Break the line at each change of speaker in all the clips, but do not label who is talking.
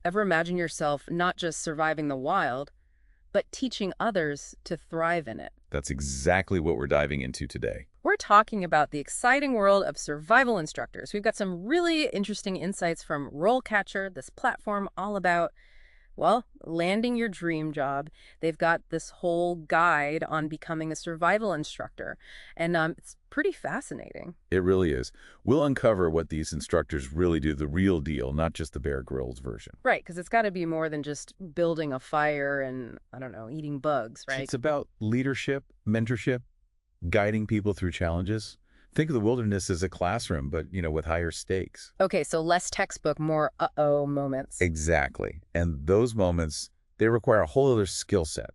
Ever imagine yourself not just surviving the wild, but teaching others to thrive in it?
That's exactly what we're diving into today.
We're talking about the exciting world of survival instructors. We've got some really interesting insights from RoleCatcher, this platform all about, well, landing your dream job. They've got this whole guide on becoming a survival instructor, and it's pretty fascinating.
It really is. We'll uncover what these instructors really do, the real deal, not just the Bear Grylls version.
Right, because it's got to be more than just building a fire and, I don't know, eating bugs, right?
It's about leadership, mentorship, guiding people through challenges. Think of the wilderness as a classroom, but, with higher stakes.
Okay, so less textbook, more uh-oh moments.
Exactly. And those moments, they require a whole other skill set.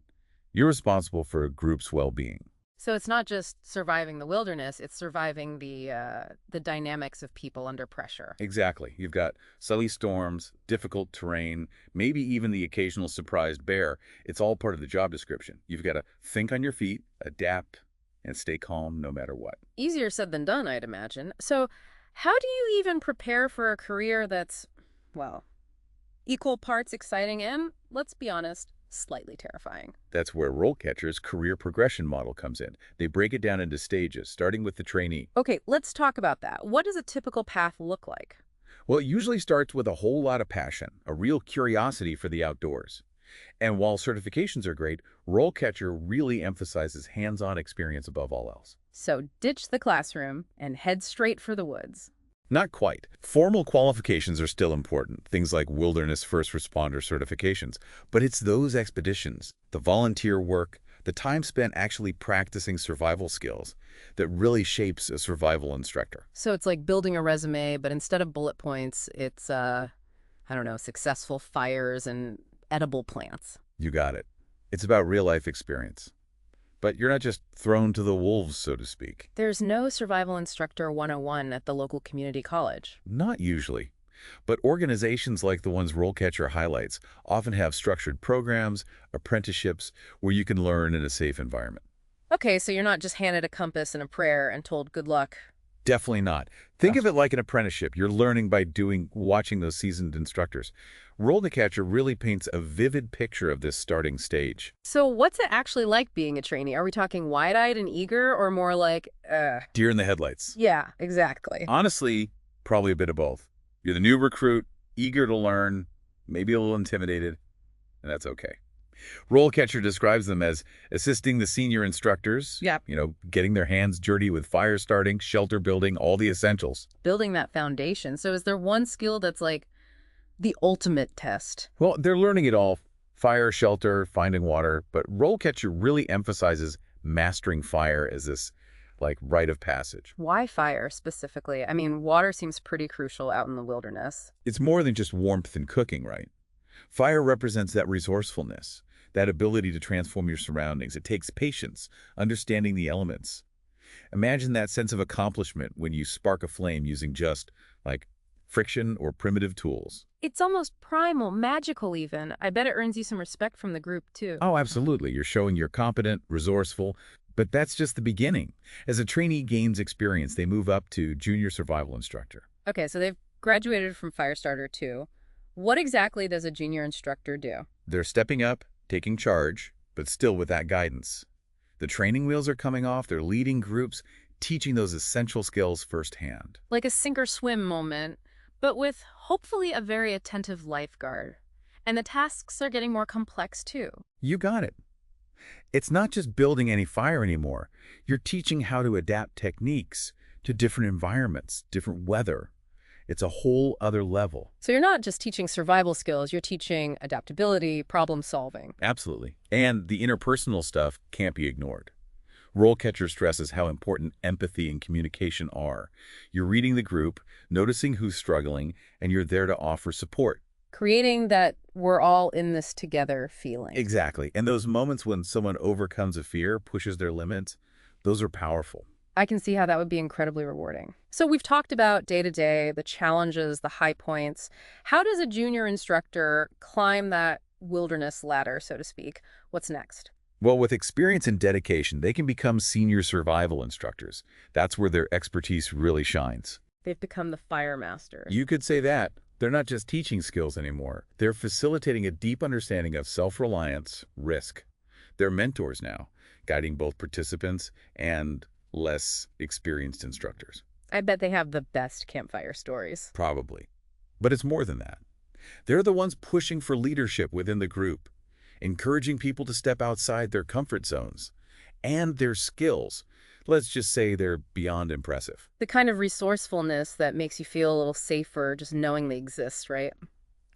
You're responsible for a group's well-being.
So it's not just surviving the wilderness, it's surviving the dynamics of people under pressure.
Exactly. You've got sunny storms, difficult terrain, maybe even the occasional surprised bear. It's all part of the job description. You've got to think on your feet, adapt, and stay calm no matter what.
Easier said than done, I'd imagine. So how do you even prepare for a career that's, well, equal parts exciting and, let's be honest, slightly terrifying?
That's where RoleCatcher's career progression model comes in. They break it down into stages, starting with the trainee.
Okay, let's talk about that. What does a typical path look like?
Well, it usually starts with a whole lot of passion, a real curiosity for the outdoors. And while certifications are great, RoleCatcher really emphasizes hands-on experience above all else.
So ditch the classroom and head straight for the woods.
Not quite. Formal qualifications are still important, things like wilderness first responder certifications. But it's those expeditions, the volunteer work, the time spent actually practicing survival skills that really shapes a survival instructor.
So it's like building a resume, but instead of bullet points, it's, I don't know, successful fires and edible plants.
You got it. It's about real-life experience. But you're not just thrown to the wolves, so to speak.
There's no Survival Instructor 101 at the local community college.
Not usually. But organizations like the ones RoleCatcher highlights often have structured programs, apprenticeships, where you can learn in a safe environment.
Okay, so you're not just handed a compass and a prayer and told good luck.
Definitely not. Think of it like an apprenticeship. You're learning by watching those seasoned instructors. RoleCatcher really paints a vivid picture of this starting stage.
So what's it actually like being a trainee? Are we talking wide-eyed and eager or more like,
Deer in the headlights.
Yeah, exactly.
Honestly, probably a bit of both. You're the new recruit, eager to learn, maybe a little intimidated, and that's okay. RoleCatcher describes them as assisting the senior instructors,
Yep.
Getting their hands dirty with fire starting, shelter building, all the essentials.
Building that foundation. So is there one skill that's like the ultimate test?
Well, they're learning it all, fire, shelter, finding water, but RoleCatcher really emphasizes mastering fire as this, rite of passage.
Why fire specifically? I mean, water seems pretty crucial out in the wilderness.
It's more than just warmth and cooking, right? Fire represents that resourcefulness, that ability to transform your surroundings. It takes patience, understanding the elements. Imagine that sense of accomplishment when you spark a flame using just, friction or primitive tools.
It's almost primal, magical even. I bet it earns you some respect from the group, too.
Oh, absolutely. You're showing you're competent, resourceful, but that's just the beginning. As a trainee gains experience, they move up to junior survival instructor.
Okay, so they've graduated from Firestarter 2. What exactly does a junior instructor do?
They're stepping up, taking charge, but still with that guidance. The training wheels are coming off, they're leading groups, teaching those essential skills firsthand.
Like a sink or swim moment, but with hopefully a very attentive lifeguard. And the tasks are getting more complex too.
You got it. It's not just building any fire anymore. You're teaching how to adapt techniques to different environments, different weather. It's a whole other level.
So you're not just teaching survival skills, you're teaching adaptability, problem solving.
Absolutely. And the interpersonal stuff can't be ignored. RoleCatcher stresses how important empathy and communication are. You're reading the group, noticing who's struggling, and you're there to offer support.
Creating that we're all in this together feeling.
Exactly. And those moments when someone overcomes a fear, pushes their limits, those are powerful.
I can see how that would be incredibly rewarding. So we've talked about day-to-day, the challenges, the high points. How does a junior instructor climb that wilderness ladder, so to speak? What's next?
Well, with experience and dedication, they can become senior survival instructors. That's where their expertise really shines.
They've become the fire masters.
You could say that. They're not just teaching skills anymore. They're facilitating a deep understanding of self-reliance, risk. They're mentors now, guiding both participants and less experienced instructors.
I bet they have the best campfire stories.
Probably. But it's more than that. They're the ones pushing for leadership within the group, encouraging people to step outside their comfort zones. And their skills, let's just say they're beyond impressive.
The kind of resourcefulness that makes you feel a little safer just knowing they exist, right?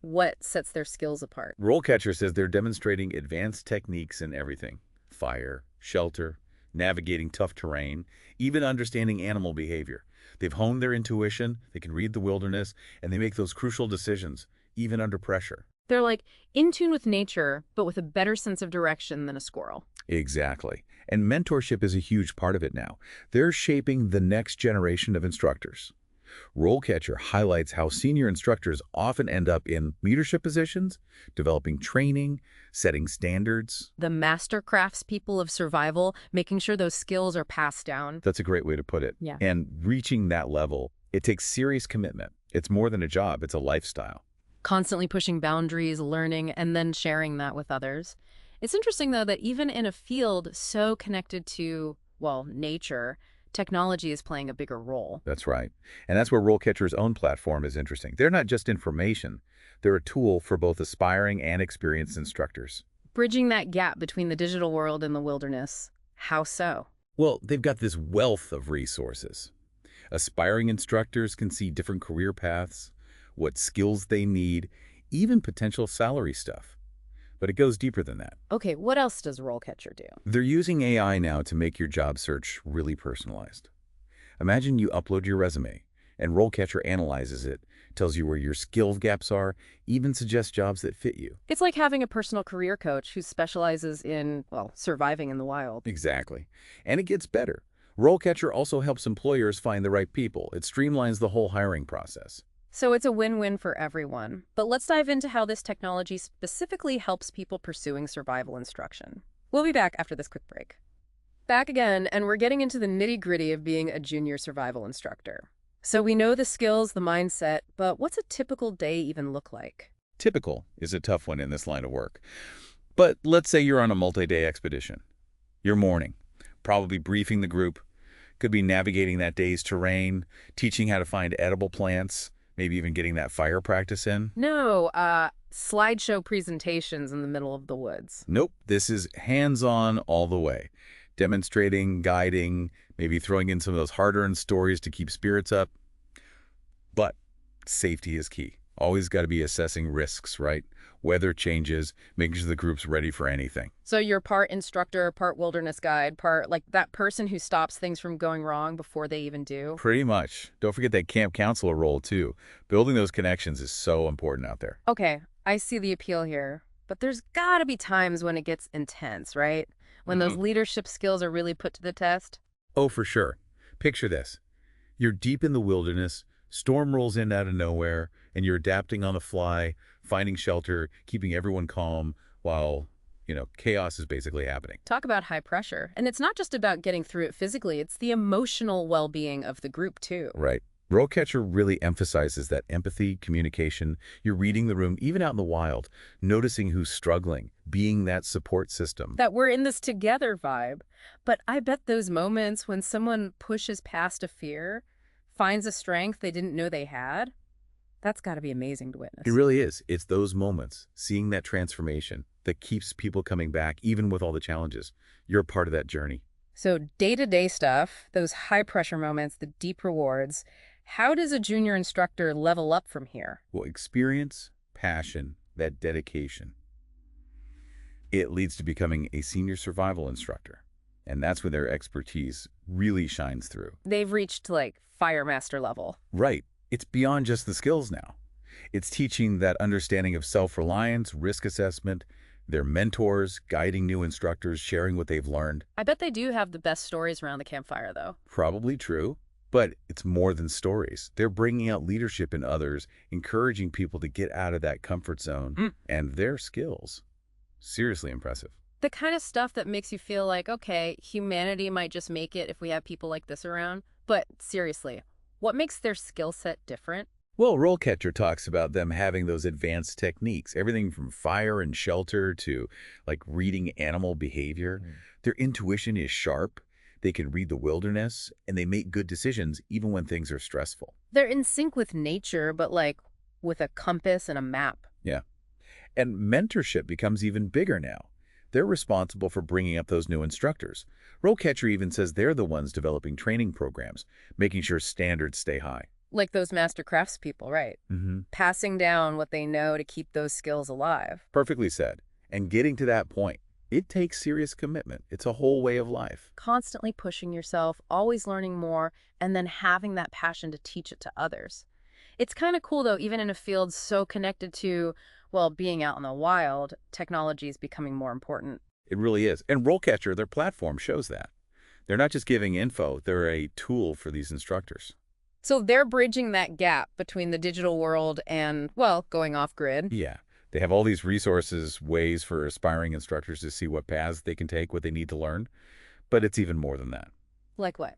What sets their skills apart?
RoleCatcher says they're demonstrating advanced techniques in everything. Fire, shelter, navigating tough terrain, even understanding animal behavior. They've honed their intuition, they can read the wilderness, and they make those crucial decisions, even under pressure.
They're like in tune with nature, but with a better sense of direction than a squirrel.
Exactly. And mentorship is a huge part of it now. They're shaping the next generation of instructors. RoleCatcher highlights how senior instructors often end up in leadership positions, developing training, setting standards.
The master crafts people of survival, making sure those skills are passed down.
That's a great way to put it.
Yeah.
And reaching that level, it takes serious commitment. It's more than a job, it's a lifestyle.
Constantly pushing boundaries, learning, and then sharing that with others. It's interesting, though, that even in a field so connected to, well, nature, technology is playing a bigger role.
That's right. And that's where RoleCatcher's own platform is interesting. They're not just information. They're a tool for both aspiring and experienced instructors.
Bridging that gap between the digital world and the wilderness. How so?
Well, they've got this wealth of resources. Aspiring instructors can see different career paths, what skills they need, even potential salary stuff. But it goes deeper than that.
Okay, what else does RoleCatcher do?
They're using AI now to make your job search really personalized. Imagine you upload your resume, and RoleCatcher analyzes it, tells you where your skill gaps are, even suggests jobs that fit you.
It's like having a personal career coach who specializes in, well, surviving in the wild.
Exactly. And it gets better. RoleCatcher also helps employers find the right people. It streamlines the whole hiring process.
So it's a win-win for everyone. But let's dive into how this technology specifically helps people pursuing survival instruction. We'll be back after this quick break. Back again, and we're getting into the nitty-gritty of being a junior survival instructor. So we know the skills, the mindset, but what's a typical day even look like?
Typical is a tough one in this line of work. But let's say you're on a multi-day expedition. You're morning, probably briefing the group, could be navigating that day's terrain, teaching how to find edible plants, maybe even getting that fire practice in.
No, slideshow presentations in the middle of the woods.
Nope, this is hands-on all the way. Demonstrating, guiding, maybe throwing in some of those hard-earned stories to keep spirits up. But safety is key. Always got to be assessing risks, right? Weather changes, making sure the group's ready for anything.
So you're part instructor, part wilderness guide, part like that person who stops things from going wrong before they even do?
Pretty much. Don't forget that camp counselor role, too. Building those connections is so important out there.
Okay, I see the appeal here. But there's gotta be times when it gets intense, right? When those leadership skills are really put to the test?
Oh, for sure. Picture this. You're deep in the wilderness, storm rolls in out of nowhere, and you're adapting on the fly, finding shelter, keeping everyone calm while, chaos is basically happening.
Talk about high pressure. And it's not just about getting through it physically, it's the emotional well-being of the group too.
Right. RoleCatcher really emphasizes that empathy, communication. You're reading the room, even out in the wild, noticing who's struggling, being that support system.
That we're in this together vibe. But I bet those moments when someone pushes past a fear, finds a strength they didn't know they had, that's got to be amazing to witness.
It really is. It's those moments, seeing that transformation, that keeps people coming back, even with all the challenges. You're a part of that journey.
So day-to-day stuff, those high-pressure moments, the deep rewards, how does a junior instructor level up from here?
Well, experience, passion, that dedication. It leads to becoming a senior survival instructor. And that's when their expertise really shines through.
They've reached, like, fire master level.
Right. It's beyond just the skills now. It's teaching that understanding of self-reliance, risk assessment, their mentors, guiding new instructors, sharing what they've learned.
I bet they do have the best stories around the campfire, though.
Probably true. But it's more than stories. They're bringing out leadership in others, encouraging people to get out of that comfort zone. And their skills, seriously impressive.
The kind of stuff that makes you feel like, okay, humanity might just make it if we have people like this around. But seriously, what makes their skill set different?
Well, RoleCatcher talks about them having those advanced techniques, everything from fire and shelter to like reading animal behavior.
Mm.
Their intuition is sharp. They can read the wilderness and they make good decisions even when things are stressful.
They're in sync with nature, but like with a compass and a map.
Yeah. And mentorship becomes even bigger now. They're responsible for bringing up those new instructors. RoleCatcher even says they're the ones developing training programs, making sure standards stay high.
Like those master craftspeople, right?
Hmm.
Passing down what they know to keep those skills alive.
Perfectly said. And getting to that point, it takes serious commitment. It's a whole way of life.
Constantly pushing yourself, always learning more, and then having that passion to teach it to others. It's kind of cool, though, even in a field so connected to, well, being out in the wild, technology is becoming more important.
It really is. And RoleCatcher, their platform, shows that. They're not just giving info, they're a tool for these instructors.
So they're bridging that gap between the digital world and, well, going off grid.
Yeah. They have all these resources, ways for aspiring instructors to see what paths they can take, what they need to learn. But it's even more than that.
Like what?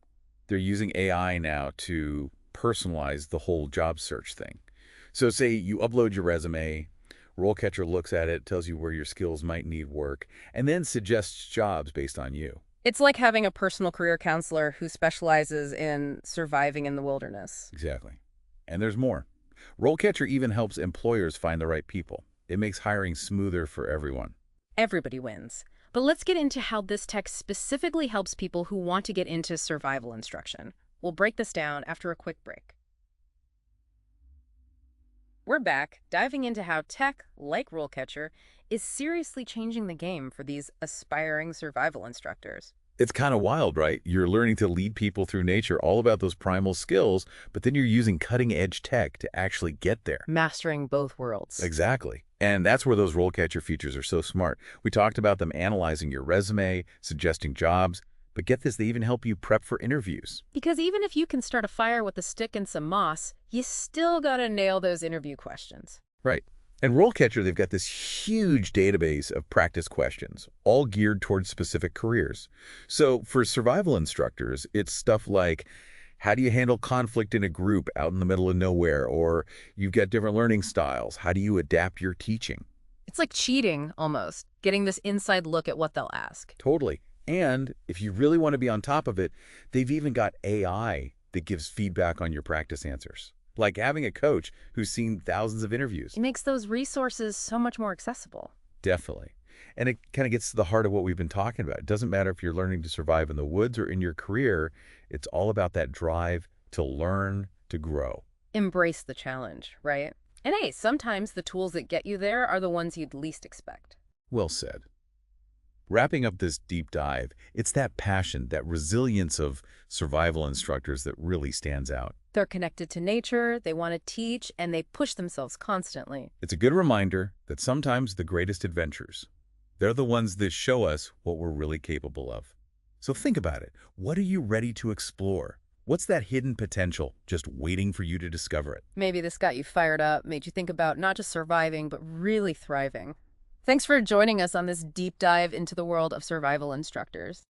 They're using AI now to personalize the whole job search thing. So say you upload your resume, RoleCatcher looks at it, tells you where your skills might need work, and then suggests jobs based on you.
It's like having a personal career counselor who specializes in surviving in the wilderness.
Exactly. And there's more. RoleCatcher even helps employers find the right people. It makes hiring smoother for everyone.
Everybody wins. But let's get into how this tech specifically helps people who want to get into survival instruction. We'll break this down after a quick break. We're back, diving into how tech, like RoleCatcher, is seriously changing the game for these aspiring survival instructors.
It's kind of wild, right? You're learning to lead people through nature, all about those primal skills, but then you're using cutting-edge tech to actually get there.
Mastering both worlds.
Exactly. And that's where those RoleCatcher features are so smart. We talked about them analyzing your resume, suggesting jobs, but get this, they even help you prep for interviews.
Because even if you can start a fire with a stick and some moss, you still gotta nail those interview questions.
Right. And RoleCatcher, they've got this huge database of practice questions, all geared towards specific careers. So for survival instructors, it's stuff like, how do you handle conflict in a group out in the middle of nowhere? Or you've got different learning styles. How do you adapt your teaching?
It's like cheating, almost, getting this inside look at what they'll ask.
Totally. And if you really want to be on top of it, they've even got AI that gives feedback on your practice answers. Like having a coach who's seen thousands of interviews.
It makes those resources so much more accessible.
Definitely. And it kind of gets to the heart of what we've been talking about. It doesn't matter if you're learning to survive in the woods or in your career. It's all about that drive to learn, to grow.
Embrace the challenge, right? And hey, sometimes the tools that get you there are the ones you'd least expect.
Well said. Wrapping up this deep dive, it's that passion, that resilience of survival instructors that really stands out.
They're connected to nature, they want to teach, and they push themselves constantly.
It's a good reminder that sometimes the greatest adventures, they're the ones that show us what we're really capable of. So think about it. What are you ready to explore? What's that hidden potential just waiting for you to discover it?
Maybe this got you fired up, made you think about not just surviving, but really thriving. Thanks for joining us on this deep dive into the world of survival instructors.